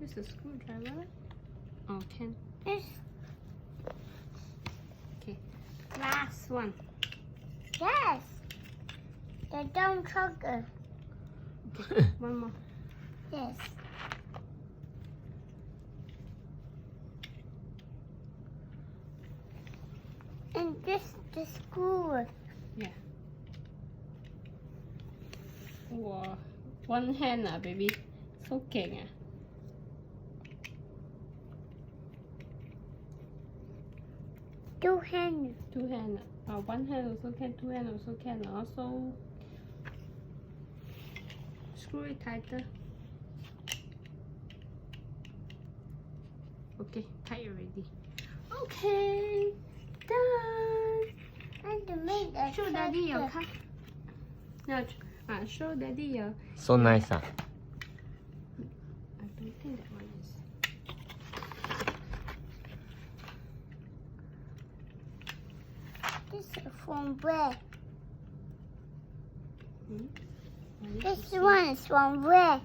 Use a screwdriver. Oh, can. This. Okay. Last one. Yes. The don't sugar. Okay. One more. Yes. And this the screw. Yeah. Wow. One hand baby. So 勁啊 Two hands. Two hand one hand also can, two hand also can. Also screw it tighter. Okay, tight already. Okay, done. And to make the Show daddy your sugar. cup. No, show daddy your. So nice, ah. I don't think that one is. This is from where? I need to This see. one is from where?